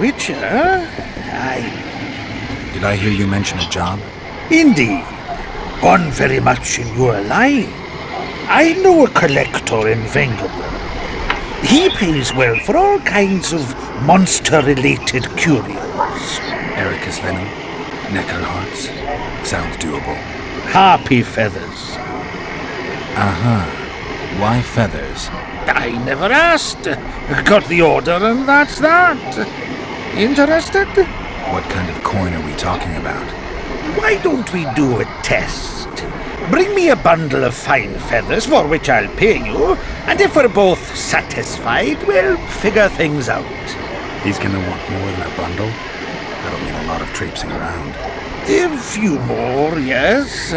Witcher? Did I hear you mention a job? Indeed. One very much in your line. I know a collector in Vengerberg. He pays well for all kinds of monster-related curios. Ericus venom? Neckar hearts? Sounds doable. Harpy feathers. Why feathers? I never asked. Got the order and that's that. Interested? What kind of coin are we talking about? Why don't we do a test? Bring me a bundle of fine feathers for which I'll pay you, and if we're both satisfied, we'll figure things out. He's gonna want more than a bundle? That'll mean a lot of traipsing around. A few more, yes.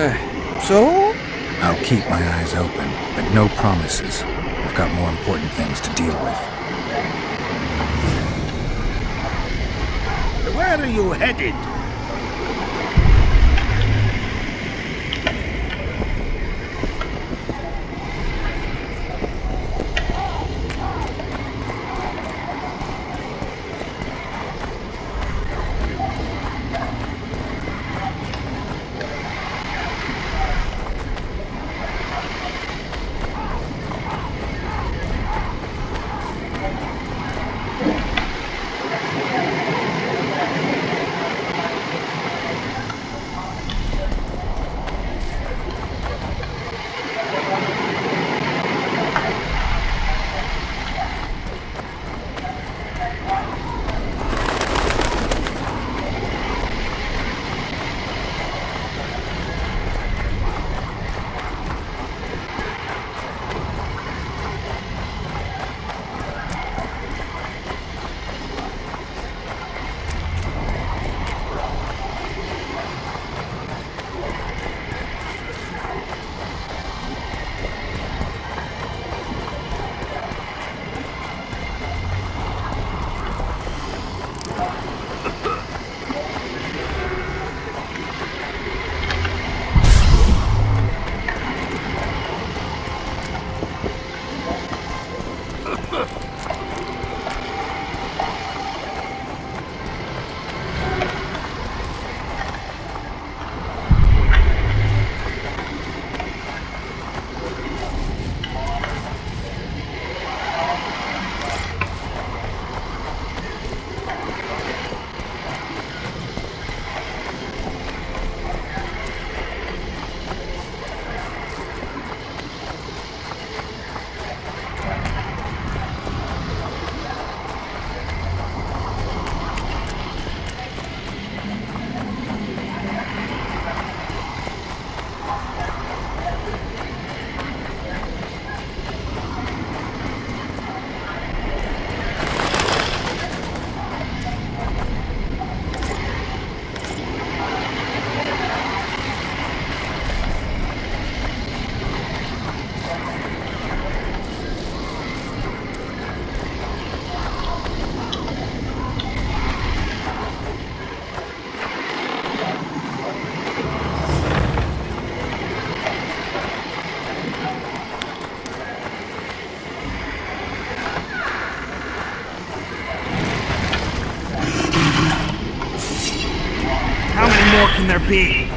So? I'll keep my eyes open, but no promises. I've got more important things to deal with. Where are you headed? More can there be?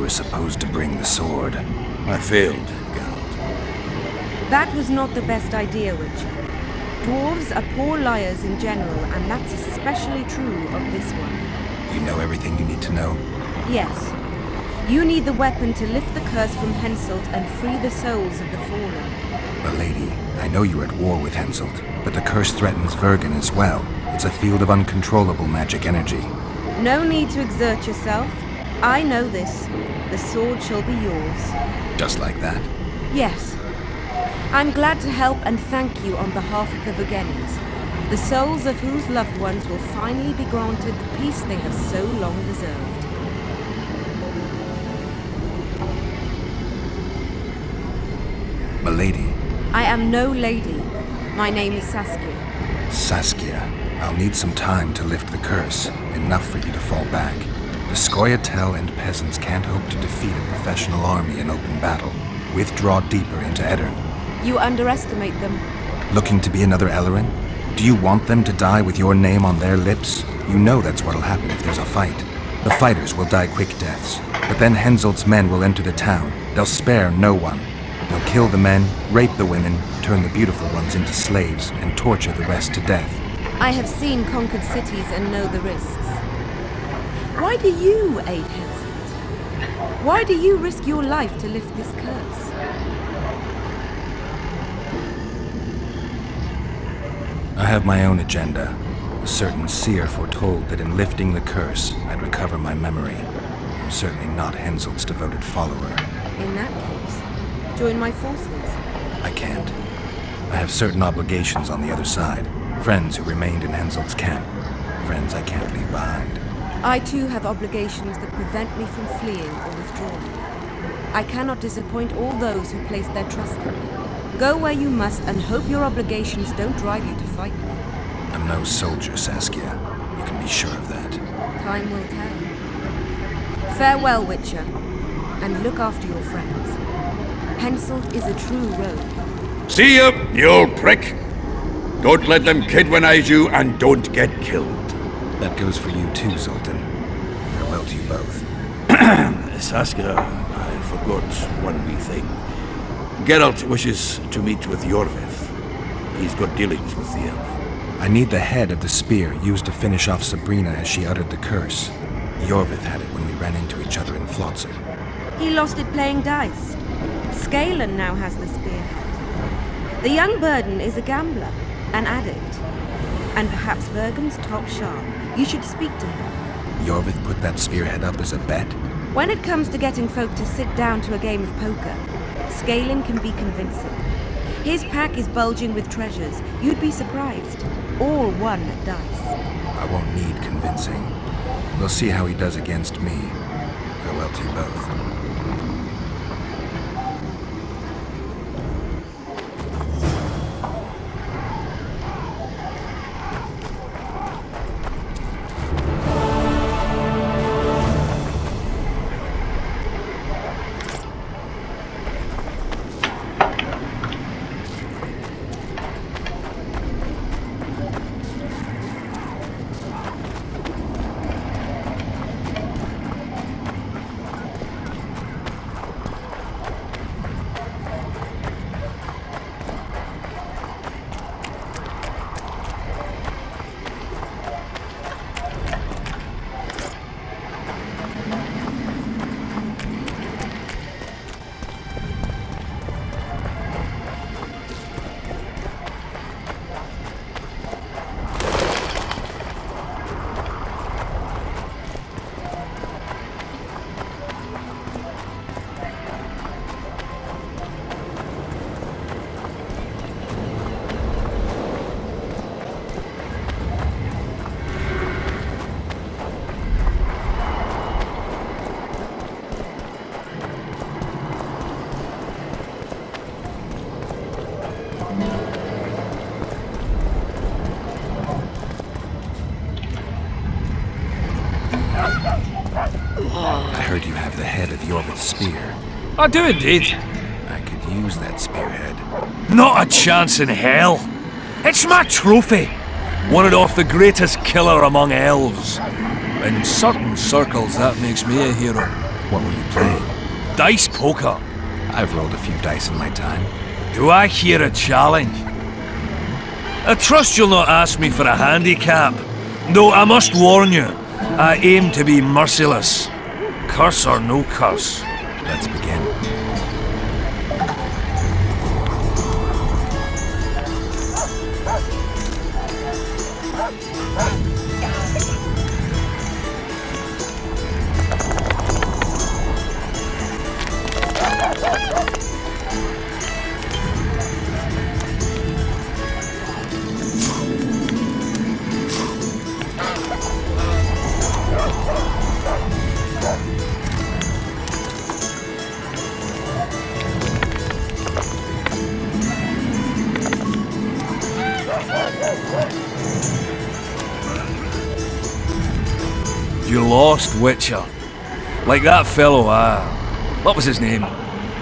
were supposed to bring the sword. I failed, Geralt. That was not the best idea, Witcher. Dwarves are poor liars in general, and that's especially true of this one. You know everything you need to know? Yes. You need the weapon to lift the curse from Henselt and free the souls of the fallen. But lady, I know you're at war with Henselt, but the curse threatens Vergen as well. It's a field of uncontrollable magic energy. No need to exert yourself. I know this. The sword shall be yours. Just like that? Yes. I'm glad to help and thank you on behalf of the Vergennes, the souls of whose loved ones will finally be granted the peace they have so long deserved. Milady. I am no lady. My name is Saskia. Saskia, I'll need some time to lift the curse, enough for you to fall back. The Scoia'tael and peasants can't hope to defeat a professional army in open battle. Withdraw deeper into Edirn. You underestimate them. Looking to be another Ellerin? Do you want them to die with your name on their lips? You know that's what'll happen if there's a fight. The fighters will die quick deaths, but then Henselt's men will enter the town. They'll spare no one. They'll kill the men, rape the women, turn the beautiful ones into slaves, and torture the rest to death. I have seen conquered cities and know the risks. Why do you aid Henselt? Why do you risk your life to lift this curse? I have my own agenda. A certain seer foretold that in lifting the curse, I'd recover my memory. I'm certainly not Henselt's devoted follower. In that case, join my forces. I can't. I have certain obligations on the other side. Friends who remained in Henselt's camp. Friends I can't leave behind. I too have obligations that prevent me from fleeing or withdrawing. I cannot disappoint all those who place their trust in me. Go where you must and hope your obligations don't drive you to fight me. I'm no soldier, Saskia. You can be sure of that. Time will tell. Farewell, Witcher, and look after your friends. Henselt is a true rogue. See ya, you old prick! Don't let them kidwinize you, and don't get killed. That goes for you too, Zoltan. Farewell to you both. Saskia, I forgot one wee thing. Geralt wishes to meet with Yorvith. He's got dealings with the elf. I need the head of the spear used to finish off Sabrina as she uttered the curse. Yorvith had it when we ran into each other in Flotsam. He lost it playing dice. Scalen now has the spearhead. The young Burden is a gambler, an addict, and perhaps Vergen's top sharp. You should speak to him. Yorvith put that spearhead up as a bet? When it comes to getting folk to sit down to a game of poker, Scalen can be convincing. His pack is bulging with treasures. You'd be surprised. All won at dice. I won't need convincing. We'll see how he does against me. Farewell to you both. I heard you have the head of Yorvith's spear. I do indeed. I could use that spearhead. Not a chance in hell. It's my trophy. Won it off the greatest killer among elves. In certain circles, that makes me a hero. What were you playing? Dice poker. I've rolled a few dice in my time. Do I hear a challenge? I trust you'll not ask me for a handicap. Though I must warn you, I aim to be merciless. Curse or no curse. Let's begin. You lost, Witcher. Like that fellow, what was his name?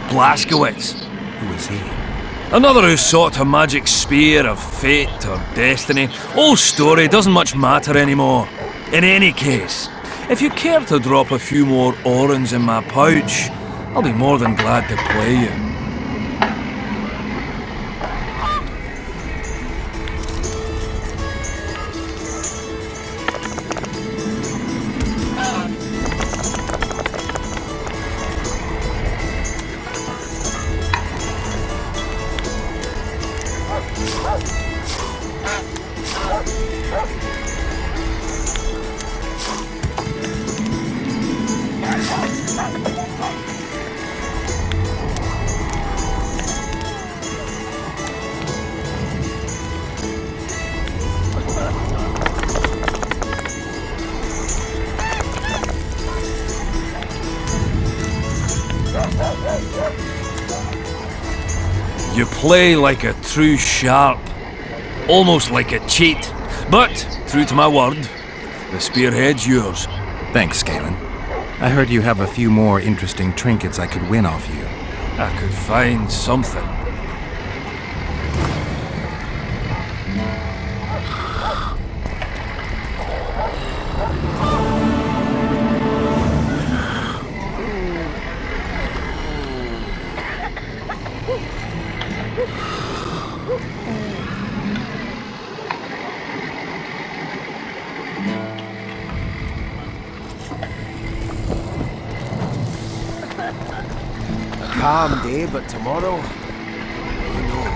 Blaskowitz. Who is he? Another who sought a magic spear of fate or destiny. Old story, doesn't much matter anymore. In any case, if you care to drop a few more orens in my pouch, I'll be more than glad to play you. You play like a true sharp, almost like a cheat. But, true to my word, the spearhead's yours. Thanks, Galen. I heard you have a few more interesting trinkets I could win off you. I could find something. Calm day, but tomorrow, who knows?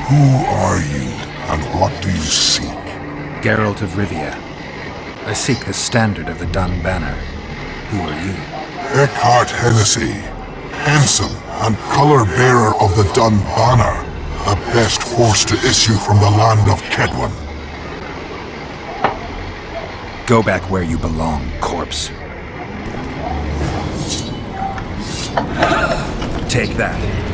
Who are you, and what do you seek? Geralt of Rivia. I seek the standard of the Dun Banner. Who are you? Eckhart Hennessy, Henselt and color-bearer of the Dun Banner, the best force to issue from the land of Kedwen. Go back where you belong, corpse. Take that.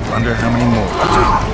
Wonder how many more will do.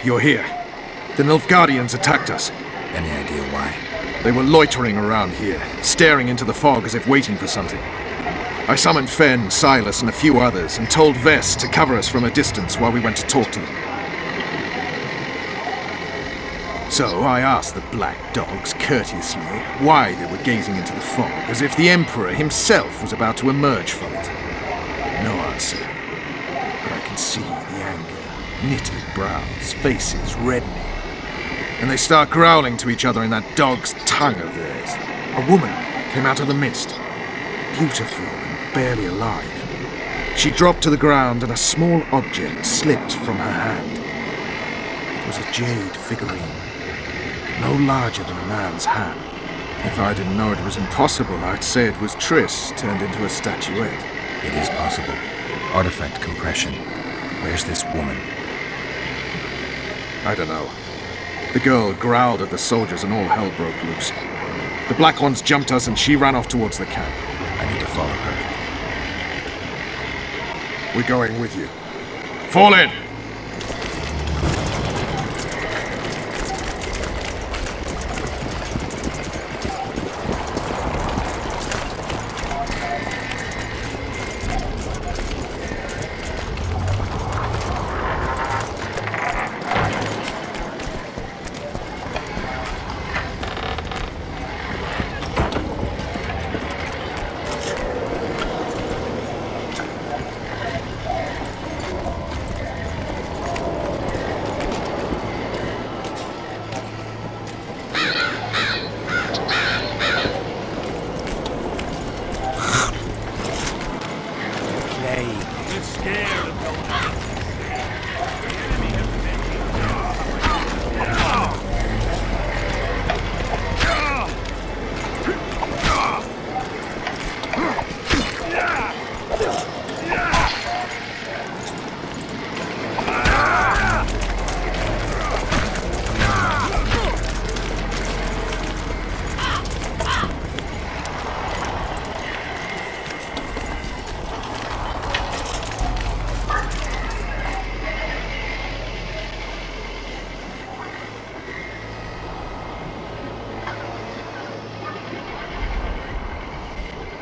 you're here. The Nilfgaardians attacked us. Any idea why? They were loitering around here, staring into the fog as if waiting for something. I summoned Fen, Silas, and a few others, and told Vess to cover us from a distance while we went to talk to them. So I asked the black dogs courteously why they were gazing into the fog, as if the Emperor himself was about to emerge from it. No answer. But I can see the anger, knitted brows, faces reddening. And they start growling to each other in that dog's tongue of theirs. A woman came out of the mist, beautiful and barely alive. She dropped to the ground and a small object slipped from her hand. It was a jade figurine, no larger than a man's hand. If I didn't know it was impossible, I'd say it was Triss turned into a statuette. It is possible. Artifact compression. Where's this woman? I don't know. The girl growled at the soldiers and all hell broke loose. The Black Ones jumped us and she ran off towards the camp. I need to follow her. We're going with you. Fall in!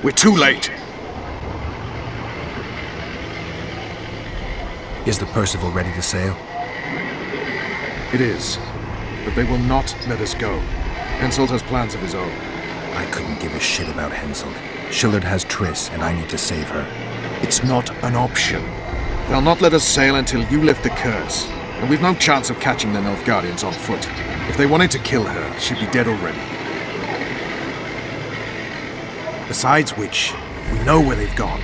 We're too late. Is the Percival ready to sail? It is, but they will not let us go. Henselt has plans of his own. I couldn't give a shit about Henselt. Shillard has Triss, and I need to save her. It's not an option. They'll not let us sail until you lift the curse, and we've no chance of catching the Nilfgaardians on foot. If they wanted to kill her, she'd be dead already. Besides which, we know where they've gone.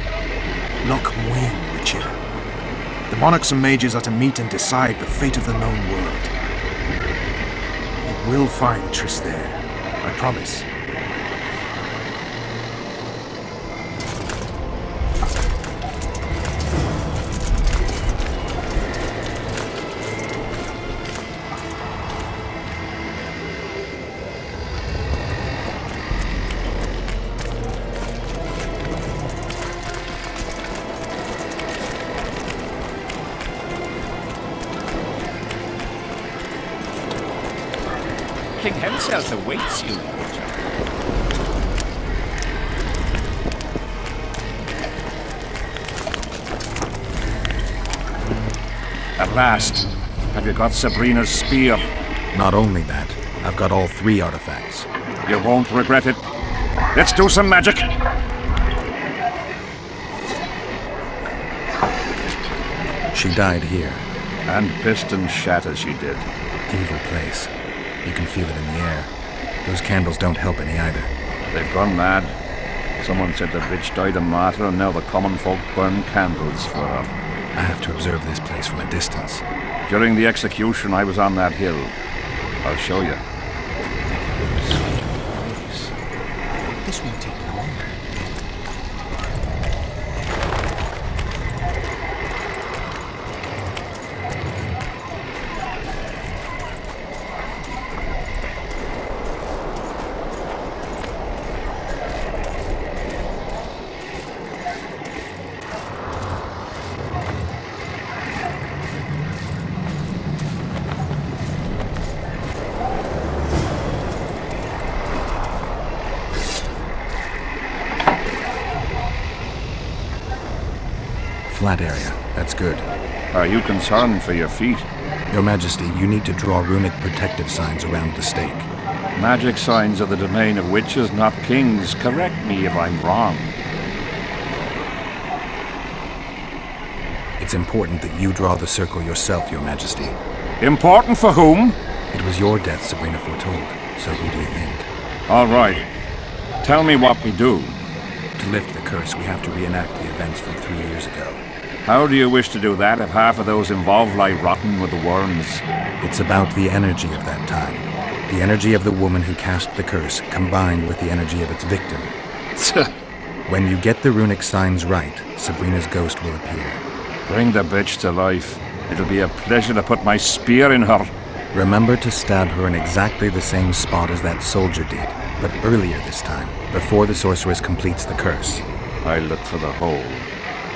Loch Muin, Richard. The monarchs and mages are to meet and decide the fate of the known world. We will find Triss there, I promise. King Henselt awaits you. At last, have you got Sabrina's spear? Not only that, I've got all 3 artifacts. You won't regret it. Let's do some magic. She died here. And pissed and shat as she did. Evil place. You can feel it in the air. Those candles don't help any either. They've gone mad. Someone said the bitch died a martyr and now the common folk burn candles for her. I have to observe this place from a distance. During the execution, I was on that hill. I'll show you. This won't take long. flat area. That's good. Are you concerned for your feet? Your Majesty, you need to draw runic protective signs around the stake. Magic signs are the domain of witches, not kings. Correct me if I'm wrong. It's important that you draw the circle yourself, Your Majesty. Important for whom? It was your death Sabrina foretold, so who do you think? All right. Tell me what we do. To lift the curse, we have to reenact the events from 3 years ago. How do you wish to do that if half of those involved lie rotten with the worms? It's about the energy of that time. The energy of the woman who cast the curse, combined with the energy of its victim. When you get the runic signs right, Sabrina's ghost will appear. Bring the bitch to life. It'll be a pleasure to put my spear in her. Remember to stab her in exactly the same spot as that soldier did, but earlier this time, before the sorceress completes the curse. I look for the hole.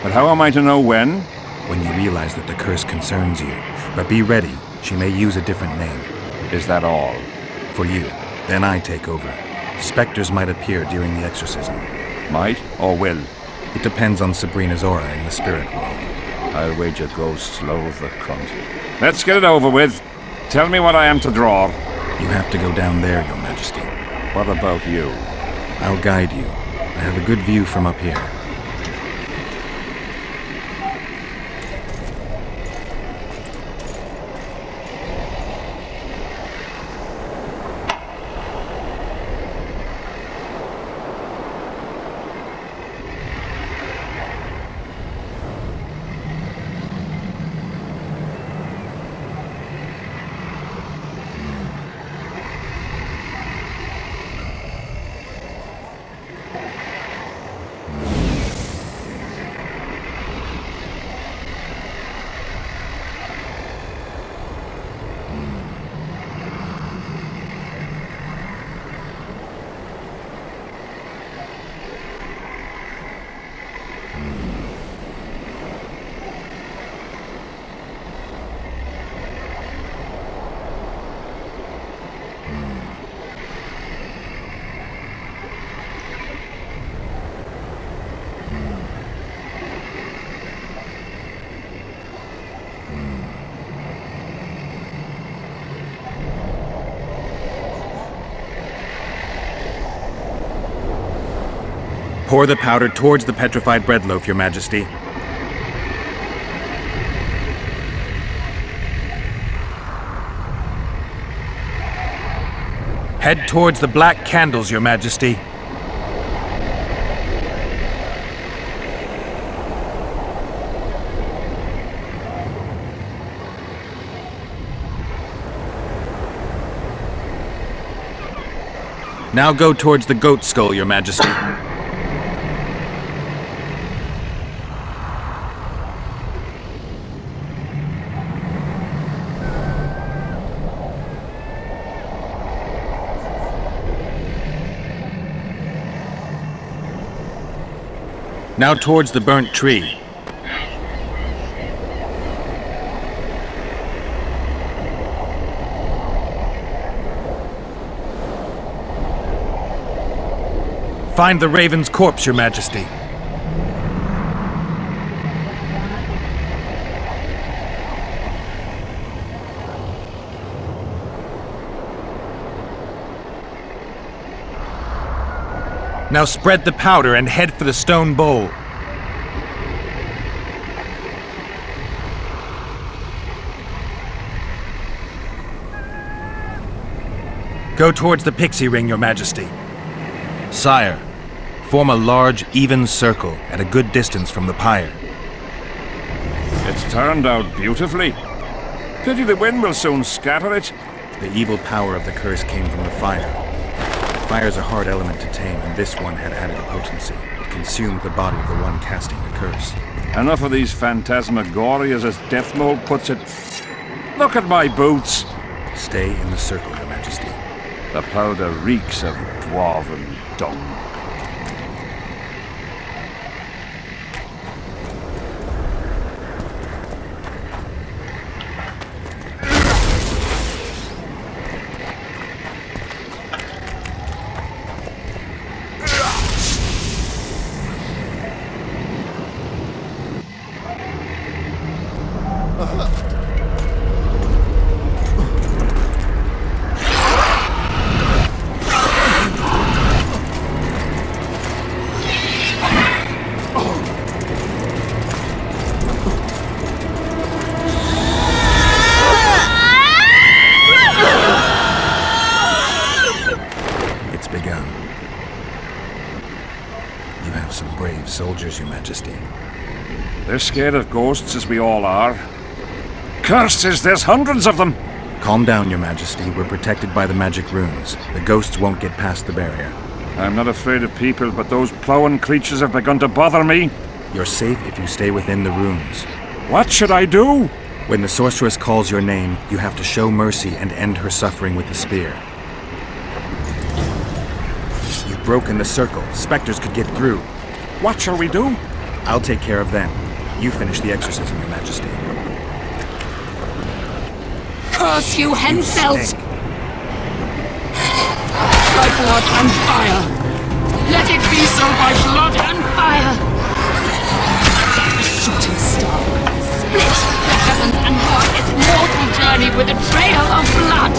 But how am I to know when? When you realize that the curse concerns you. But be ready, she may use a different name. Is that all? For you. Then I take over. Spectres might appear during the exorcism. Might or will? It depends on Sabrina's aura in the spirit world. I'll wager ghosts loathe the cunt. Let's get it over with. Tell me what I am to draw. You have to go down there, Your Majesty. What about you? I'll guide you. I have a good view from up here. Pour the powder towards the petrified bread loaf, Your Majesty. Head towards the black candles, Your Majesty. Now go towards the goat skull, Your Majesty. Now towards the burnt tree. Find the raven's corpse, Your Majesty. Now spread the powder and head for the stone bowl. Go towards the pixie ring, Your Majesty. Sire, form a large, even circle at a good distance from the pyre. It's turned out beautifully. Pity the wind will soon scatter it. The evil power of the curse came from the fire. Fire's a hard element to tame, and this one had added a potency. It consumed the body of the one casting the curse. Enough of these phantasmagorias, as Death Mole puts it. Look at my boots. Stay in the circle, Your Majesty. The powder reeks of dwarven dung. soldiers, Your Majesty. They're scared of ghosts, as we all are. Curses, there's hundreds of them! Calm down, Your Majesty. We're protected by the magic runes. The ghosts won't get past the barrier. I'm not afraid of people, but those plowing creatures have begun to bother me. You're safe if you stay within the runes. What should I do? When the sorceress calls your name, you have to show mercy and end her suffering with the spear. You've broken the circle. Spectres could get through. What shall we do? I'll take care of them. You finish the exorcism, Your Majesty. Curse you, Henselt! By blood and fire! Let it be so by blood and fire! The shooting star, split the heavens and mark its mortal journey with a trail of blood!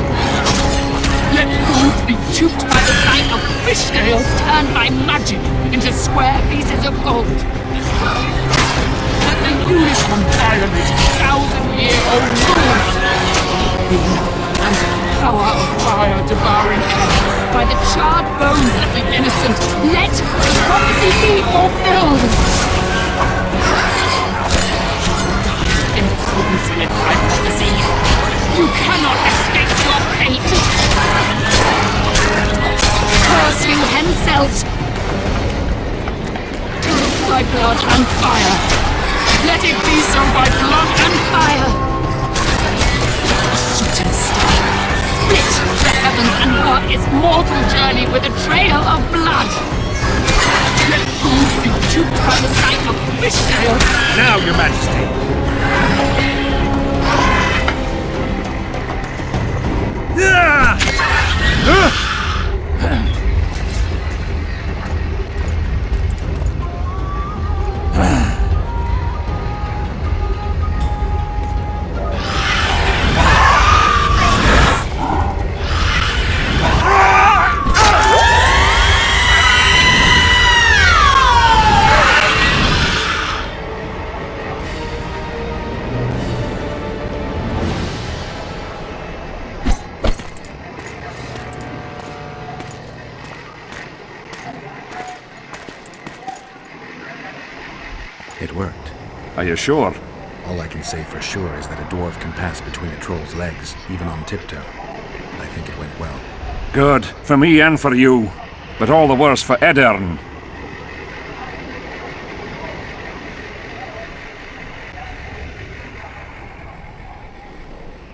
Let fools be duped by the sight of fish scales turned by magic into square pieces of gold! Let the unicorn violate 1,000-year-old rules! And the power of fire devouring air, by the charred bones of the innocent, let the prophecy be fulfilled! In accordance with my prophecy, you cannot escape your fate! Curse you, Henselt! By blood and fire! Let it be so by blood and fire! Shooting star, split the heavens and mark its mortal journey with a trail of blood! Let fools be duped by the sight of fish scales! Now, Your Majesty! It worked. Are you sure? All I can say for sure is that a dwarf can pass between a troll's legs, even on tiptoe. But I think it went well. Good. For me and for you. But all the worse for Edern.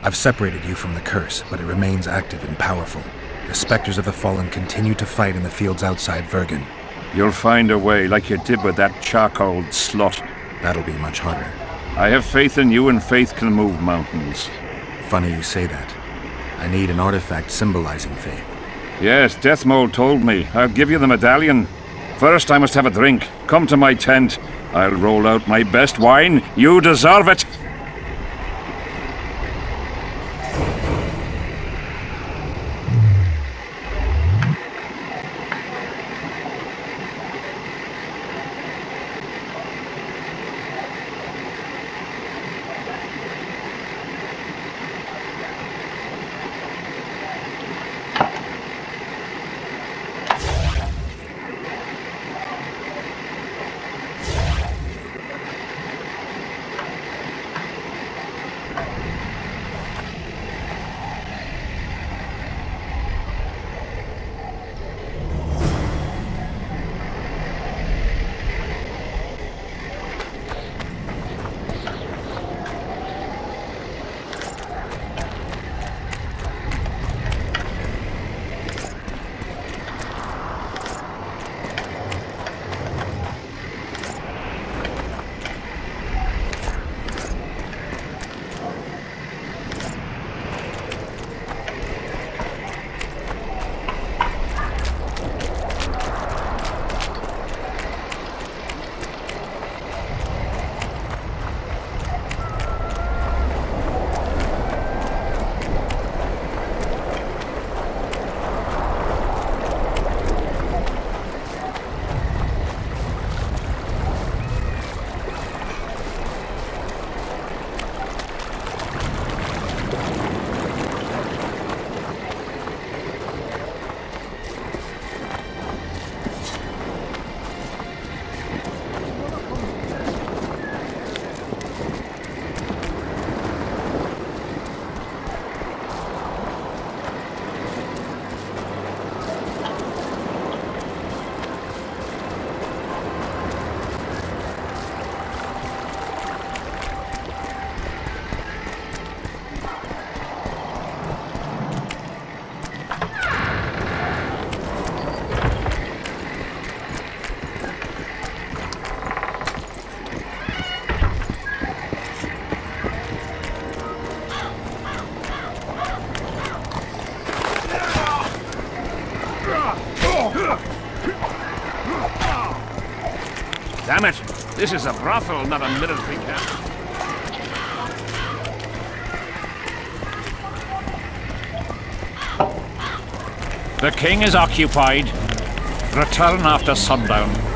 I've separated you from the curse, but it remains active and powerful. The specters of the fallen continue to fight in the fields outside Vergen. You'll find a way, like you did with that charcoal slut. That'll be much harder. I have faith in you, and faith can move mountains. Funny you say that. I need an artifact symbolizing faith. Yes, Deathmole told me. I'll give you the medallion. First, I must have a drink. Come to my tent. I'll roll out my best wine. You deserve it. Damn it! This is a brothel, not a military camp. The king is occupied. Return after sundown.